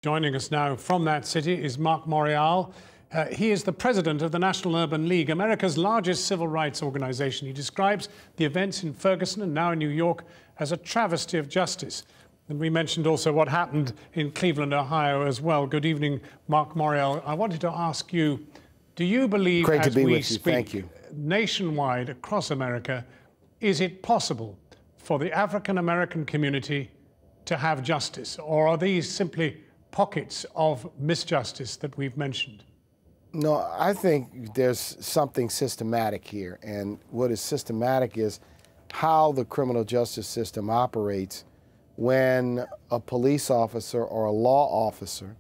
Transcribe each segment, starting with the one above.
Joining us now from that city is Marc Morial. He is the president of the National Urban League, America's largest civil rights organization. He describes the events in Ferguson and now in New York as a travesty of justice. And we mentioned also what happened in Cleveland, Ohio as well. Good evening, Marc Morial. I wanted to ask you, do you believe, Great as to be we with you. speak, Thank you. nationwide across America, is it possible for the African-American community to have justice? Or are these simply pockets of misjustice that we've mentioned? No, I think there's something systematic here. And what is systematic is how the criminal justice system operates when a police officer or a law officer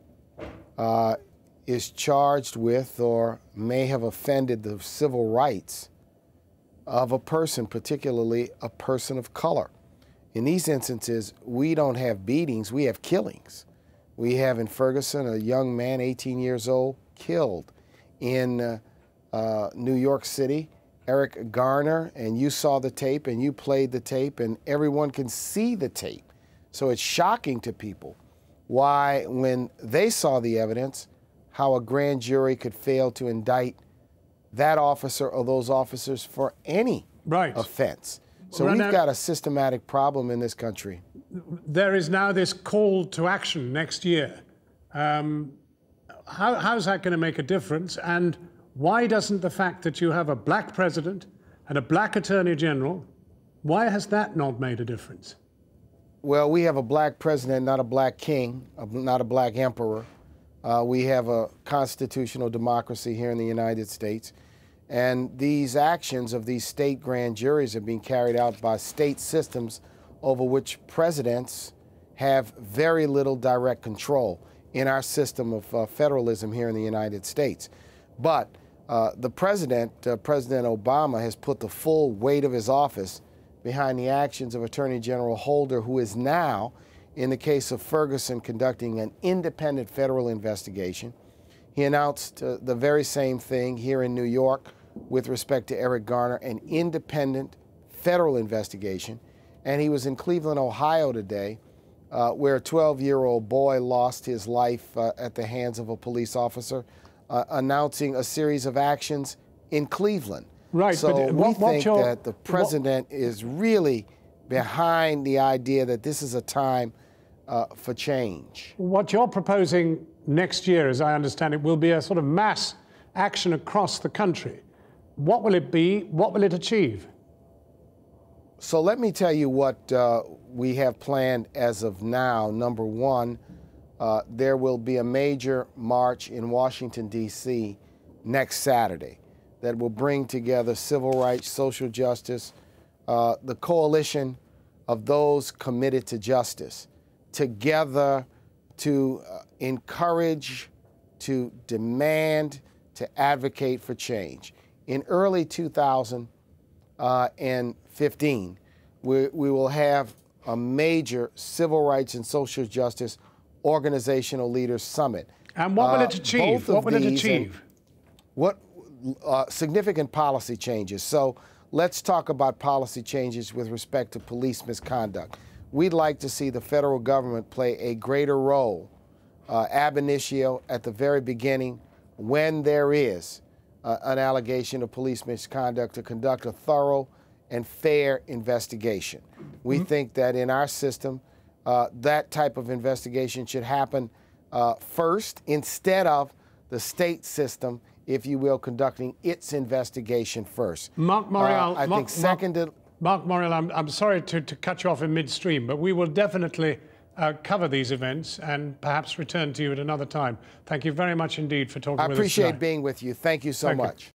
is charged with or may have offended the civil rights of a person, particularly a person of color. In these instances, we don't have beatings, we have killings. We have in Ferguson a young man, 18 years old, killed. In New York City, Eric Garner, and you saw the tape and you played the tape and everyone can see the tape. So it's shocking to people why, when they saw the evidence, how a grand jury could fail to indict that officer or those officers for any offense. So we've got a systematic problem in this country. There is now this call to action next year. How's that going to make a difference? And why doesn't the fact that you have a black president and a black attorney general, why has that not made a difference? Well, we have a black president, not a black king, not a black emperor. We have a constitutional democracy here in the United States. And these actions of these state grand juries are being carried out by state systems over which presidents have very little direct control in our system of federalism here in the United States. But the president, President Obama, has put the full weight of his office behind the actions of Attorney General Holder, who is now, in the case of Ferguson, conducting an independent federal investigation. He announced the very same thing here in New York with respect to Eric Garner, an independent federal investigation. And he was in Cleveland, Ohio today, where a 12-year-old boy lost his life at the hands of a police officer, announcing a series of actions in Cleveland. Right. So we think that the president is really behind the idea that this is a time for change. What you're proposing next year, as I understand it, will be a sort of mass action across the country. What will it be? What will it achieve? So let me tell you what we have planned as of now. Number one, there will be a major march in Washington, D.C. next Saturday that will bring together civil rights, social justice, the coalition of those committed to justice, together to encourage, to demand, to advocate for change. In early 2015, we will have a major civil rights and social justice organizational leaders summit. And what will it achieve? What will it achieve? Significant policy changes. So let's talk about policy changes with respect to police misconduct. We'd like to see the federal government play a greater role, ab initio, at the very beginning, when there is an allegation of police misconduct, to conduct a thorough and fair investigation. We think that in our system, that type of investigation should happen first, instead of the state system, if you will, conducting its investigation first. Marc Morial, Marc Morial, I'm sorry to cut you off in midstream, but we will definitely cover these events and perhaps return to you at another time. Thank you very much indeed for talking with us tonight. I appreciate being with you. Thank you so much.